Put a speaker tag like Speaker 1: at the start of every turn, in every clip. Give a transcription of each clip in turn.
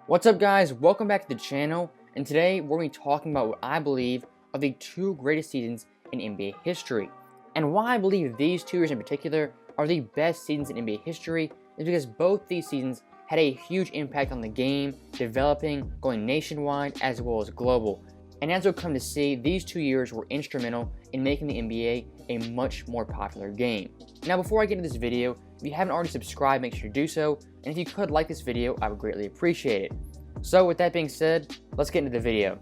Speaker 1: What's up, guys? Welcome back to the channel, and today we're going to be talking about what I believe are the two greatest seasons in NBA history. And why I believe these 2 years in particular are the best seasons in NBA history is because both these seasons had a huge impact on the game, developing, going nationwide as well as global. And as we'll come to see, these 2 years were instrumental in making the NBA a much more popular game. Now, before I get into this video, if you haven't already subscribed, make sure to do so, and if you could like this video, I would greatly appreciate it. So with that being said, let's get into the video.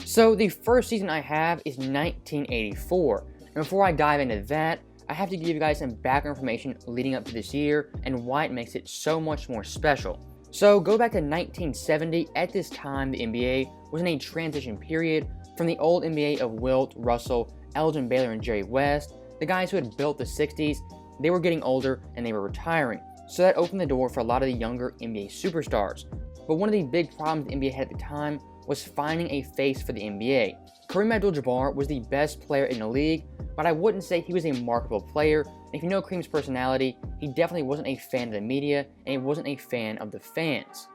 Speaker 1: So the first season I have is 1984, and before I dive into that, I have to give you guys some background information leading up to this year and why it makes it so much more special. So go back to 1970. At this time, the NBA was in a transition period from the old NBA of Wilt, Russell, Elgin Baylor, and Jerry West. The guys who had built the 60s, they were getting older and they were retiring. So that opened the door for a lot of the younger NBA superstars. But one of the big problems the NBA had at the time was finding a face for the NBA. Kareem Abdul-Jabbar was the best player in the league, but I wouldn't say he was a marketable player. And if you know Kareem's personality, he definitely wasn't a fan of the media, and he wasn't a fan of the fans.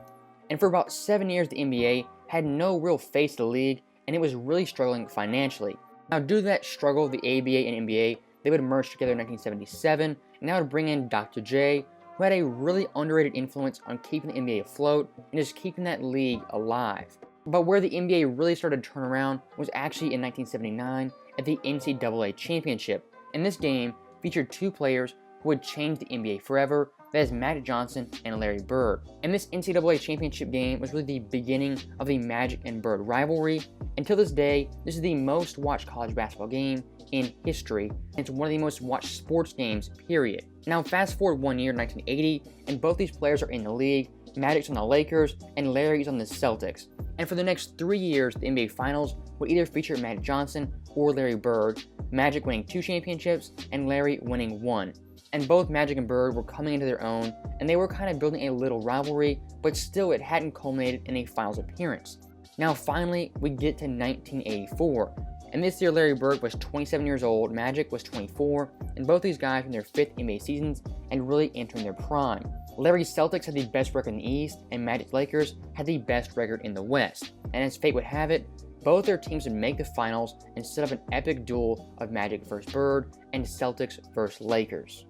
Speaker 1: And for about 7 years, the NBA had no real face to the league, and it was really struggling financially. Now, due to that struggle, the ABA and NBA, they would merge together in 1977, and that would bring in Dr. J, who had a really underrated influence on keeping the NBA afloat and just keeping that league alive. But where the NBA really started to turn around was actually in 1979 at the NCAA Championship. And this game featured 2 players who would change the NBA forever, that is Magic Johnson and Larry Bird. And this NCAA Championship game was really the beginning of the Magic and Bird rivalry. Until this day, this is the most watched college basketball game in history, and it's one of the most watched sports games, period. Now fast forward 1 year, 1980, and both these players are in the league. Magic's on the Lakers, and Larry's on the Celtics. And for the next 3 years, the NBA Finals would either feature Magic Johnson or Larry Bird, Magic winning 2 championships, and Larry winning 1. And both Magic and Bird were coming into their own, and they were kind of building a little rivalry, but still it hadn't culminated in a finals appearance. Now finally, we get to 1984. And this year, Larry Bird was 27 years old, Magic was 24, and both these guys were in their 5th NBA seasons and really entering their prime. Larry's Celtics had the best record in the East, and Magic's Lakers had the best record in the West. And as fate would have it, both their teams would make the finals instead of an epic duel of Magic vs. Bird and Celtics vs. Lakers.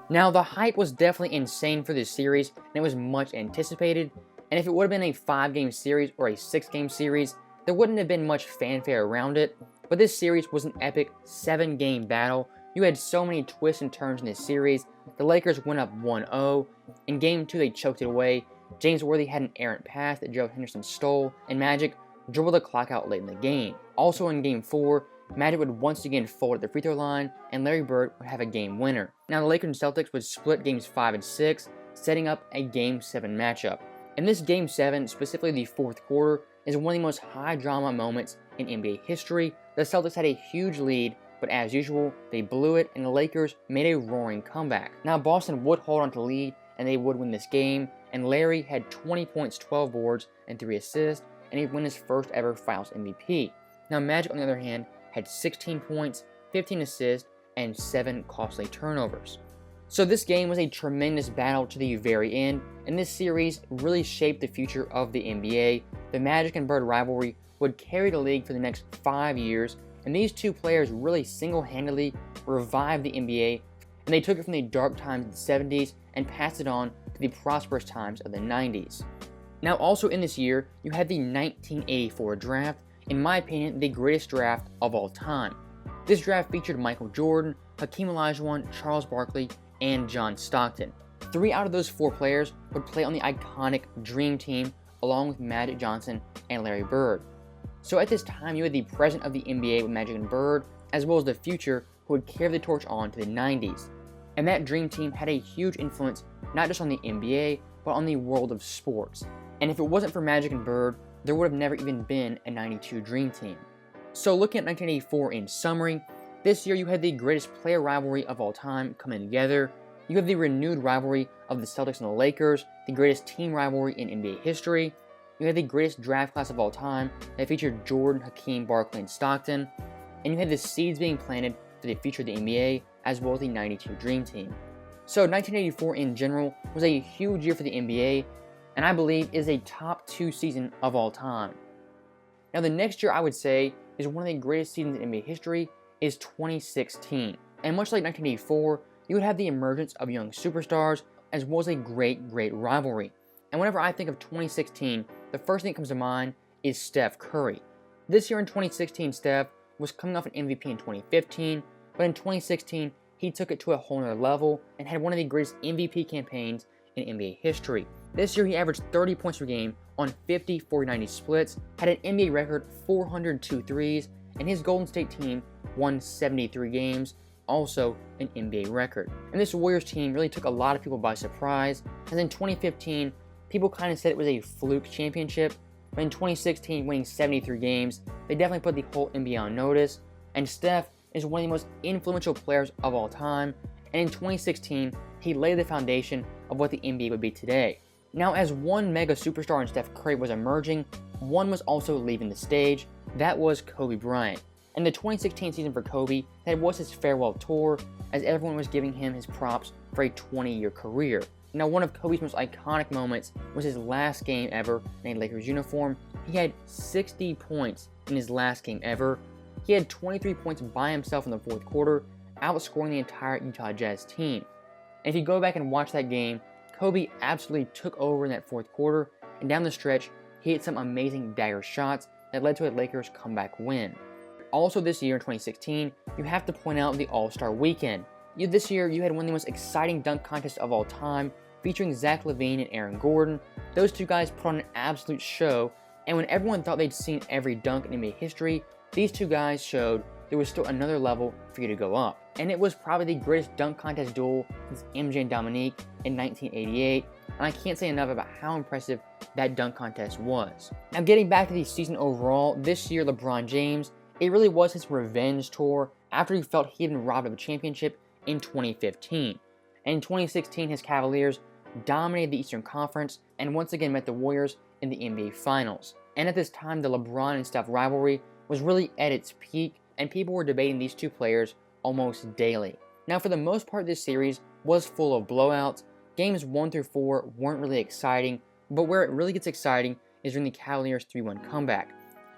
Speaker 1: Now, the hype was definitely insane for this series, and it was much anticipated. And if it would have been a 5-game series or a 6-game series, there wouldn't have been much fanfare around it. But this series was an epic 7-game battle. You had so many twists and turns in this series. The Lakers went up 1-0. In Game 2, they choked it away. James Worthy had an errant pass that Joe Henderson stole, and Magic dribbled the clock out late in the game. Also in Game 4, Magic would once again fold at the free throw line, and Larry Bird would have a game winner. Now the Lakers and Celtics would split Games 5 and 6, setting up a Game 7 matchup. And this Game 7, specifically the 4th quarter, is one of the most high-drama moments in NBA history. The Celtics had a huge lead, but as usual, they blew it, and the Lakers made a roaring comeback. Now Boston would hold on to the lead, and they would win this game, and Larry had 20 points, 12 boards, and 3 assists, and he'd win his first ever Finals MVP. Now Magic, on the other hand, had 16 points, 15 assists, and 7 costly turnovers. So this game was a tremendous battle to the very end, and this series really shaped the future of the NBA. The Magic and Bird rivalry would carry the league for the next 5 years, and these 2 players really single-handedly revived the NBA, and they took it from the dark times of the 70s and passed it on to the prosperous times of the 90s. Now also in this year, you had the 1984 draft, in my opinion, the greatest draft of all time. This draft featured Michael Jordan, Hakeem Olajuwon, Charles Barkley, and John Stockton. 3 out of those 4 players would play on the iconic Dream Team along with Magic Johnson and Larry Bird. So at this time, you had the present of the NBA with Magic and Bird, as well as the future who would carry the torch on to the 90s. And that Dream Team had a huge influence not just on the NBA, but on the world of sports. And if it wasn't for Magic and Bird, there would have never even been a 92 Dream Team. So looking at 1984 in summary, this year you had the greatest player rivalry of all time coming together. You have the renewed rivalry of the Celtics and the Lakers, the greatest team rivalry in NBA history. You had the greatest draft class of all time that featured Jordan, Hakeem, Barkley, and Stockton. And you had the seeds being planted for the future of the NBA, as well as the 92 Dream Team. So 1984 in general was a huge year for the NBA, and I believe is a top 2 season of all time. Now the next year I would say is one of the greatest seasons in NBA history is 2016. And much like 1984, you would have the emergence of young superstars as well as a great rivalry. And whenever I think of 2016, the first thing that comes to mind is Steph Curry. This year in 2016, Steph was coming off an MVP in 2015, but in 2016, he took it to a whole nother level and had one of the greatest MVP campaigns in NBA history. This year, he averaged 30 points per game on 50, 40, 90 splits, had an NBA record 402 threes, and his Golden State team won 73 games, also an NBA record. And this Warriors team really took a lot of people by surprise, as in 2015, people kind of said it was a fluke championship, but in 2016, winning 73 games, they definitely put the whole NBA on notice, and Steph is one of the most influential players of all time, and in 2016, he laid the foundation of what the NBA would be today. Now, as one mega superstar in Steph Curry was emerging, one was also leaving the stage. That was Kobe Bryant. And the 2016 season for Kobe, that was his farewell tour, as everyone was giving him his props for a 20-year career. Now, one of Kobe's most iconic moments was his last game ever in a Lakers uniform. He had 60 points in his last game ever. He had 23 points by himself in the fourth quarter, outscoring the entire Utah Jazz team. And if you go back and watch that game, Kobe absolutely took over in that fourth quarter, and down the stretch, he hit some amazing dagger shots that led to a Lakers comeback win. Also this year in 2016, you have to point out the All-Star Weekend. This year, you had one of the most exciting dunk contests of all time, featuring Zach LaVine and Aaron Gordon. Those two guys put on an absolute show, and when everyone thought they'd seen every dunk in NBA history, these two guys showed there was still another level for you to go up. And it was probably the greatest dunk contest duel since MJ and Dominique in 1988, and I can't say enough about how impressive that dunk contest was. Now getting back to the season overall, this year LeBron James, it really was his revenge tour after he felt he had been robbed of a championship in 2015. And in 2016, his Cavaliers dominated the Eastern Conference and once again met the Warriors in the NBA Finals. And at this time, the LeBron and Steph rivalry was really at its peak, and people were debating these two players almost daily. Now, for the most part, this series was full of blowouts. Games 1 through 4 weren't really exciting, but where it really gets exciting is during the Cavaliers' 3-1 comeback.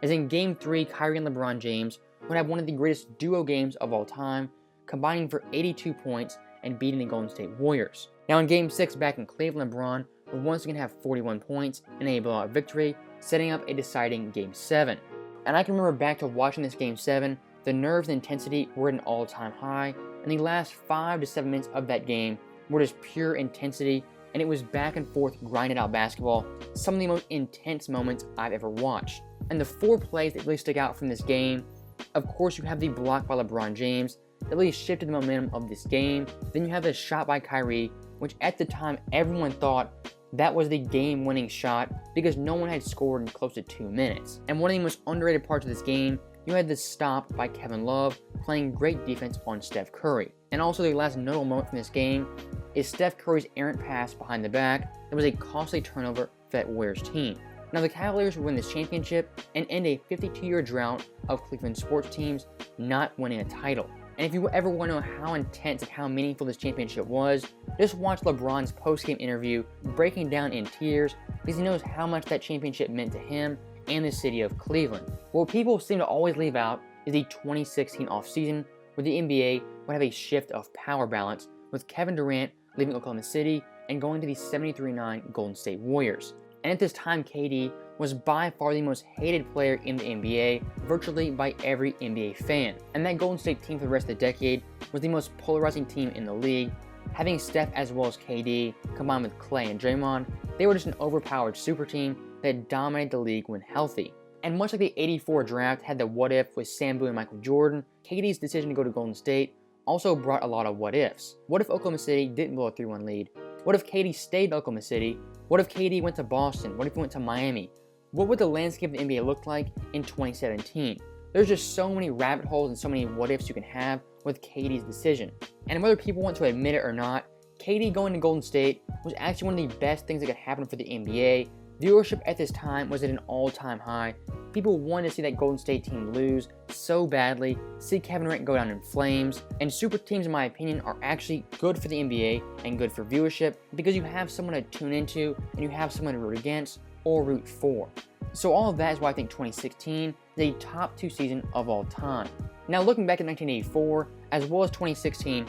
Speaker 1: As in Game 3, Kyrie and LeBron James would have one of the greatest duo games of all time, combining for 82 points and beating the Golden State Warriors. Now in Game 6 back in Cleveland, LeBron would once again have 41 points in a blowout victory, setting up a deciding Game 7. And I can remember back to watching this Game 7, the nerves and intensity were at an all-time high, and the last 5 to 7 minutes of that game were just pure intensity, and it was back and forth grinded out basketball, some of the most intense moments I've ever watched. And the 4 plays that really stick out from this game, of course you have the block by LeBron James, that really shifted the momentum of this game. Then you have the shot by Kyrie, which at the time everyone thought that was the game-winning shot because no one had scored in close to 2 minutes. And one of the most underrated parts of this game, you had the stop by Kevin Love playing great defense on Steph Curry. And also the last notable moment from this game is Steph Curry's errant pass behind the back that was a costly turnover for that Warriors team. Now the Cavaliers would win this championship and end a 52-year drought of Cleveland sports teams not winning a title. And if you ever want to know how intense and how meaningful this championship was, just watch LeBron's post-game interview breaking down in tears because he knows how much that championship meant to him and the city of Cleveland. What people seem to always leave out is the 2016 offseason, where the NBA would have a shift of power balance, with Kevin Durant leaving Oklahoma City and going to the 73-9 Golden State Warriors. And at this time, KD was by far the most hated player in the NBA, virtually by every NBA fan. And that Golden State team for the rest of the decade was the most polarizing team in the league. Having Steph as well as KD, combined with Klay and Draymond, they were just an overpowered super team that dominated the league when healthy. And much like the '84 draft had the what if with Sam Bowie and Michael Jordan, KD's decision to go to Golden State also brought a lot of what ifs. What if Oklahoma City didn't blow a 3-1 lead? What if KD stayed in Oklahoma City? What if KD went to Boston? What if he went to Miami? What would the landscape of the NBA look like in 2017? There's just so many rabbit holes and so many what ifs you can have with KD's decision. And whether people want to admit it or not, KD going to Golden State was actually one of the best things that could happen for the NBA. Viewership at this time was at an all-time high, People wanted to see that Golden State team lose so badly, see Kevin Durant go down in flames, and super teams, in my opinion, are actually good for the NBA and good for viewership because you have someone to tune into and you have someone to root against or root for. So all of that is why I think 2016 is a top 2 season of all time. Now looking back at 1984 as well as 2016,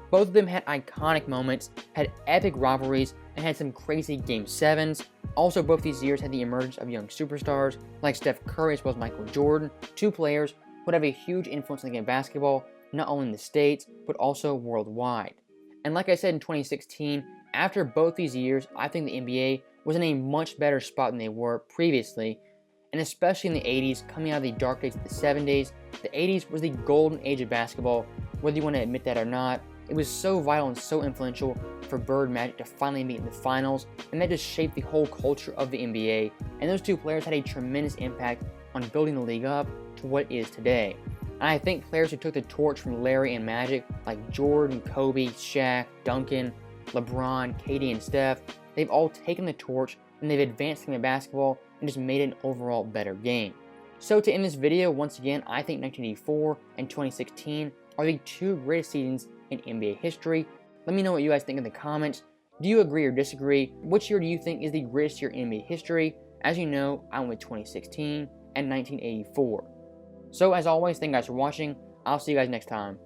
Speaker 1: both of them had iconic moments, had epic rivalries, and had some crazy Game 7s. Also, both these years had the emergence of young superstars like Steph Curry as well as Michael Jordan, 2 players who would have a huge influence on the game of basketball, not only in the States, but also worldwide. And like I said in 2016, after both these years, I think the NBA was in a much better spot than they were previously, and especially in the 80s, coming out of the dark days of the 70s, the 80s was the golden age of basketball, whether you want to admit that or not. It was so vital and so influential for Bird Magic to finally meet in the finals, and that just shaped the whole culture of the NBA, and those 2 players had a tremendous impact on building the league up to what it is today. And I think players who took the torch from Larry and Magic, like Jordan, Kobe, Shaq, Duncan, LeBron, KD, and Steph, they've all taken the torch and they've advanced the game of basketball and just made it an overall better game. So to end this video, once again, I think 1984 and 2016 are the 2 greatest seasons in NBA history. Let me know what you guys think in the comments. Do you agree or disagree? Which year do you think is the greatest year in NBA history? As you know, I went with 2016 and 1984. So as always, thank you guys for watching. I'll see you guys next time.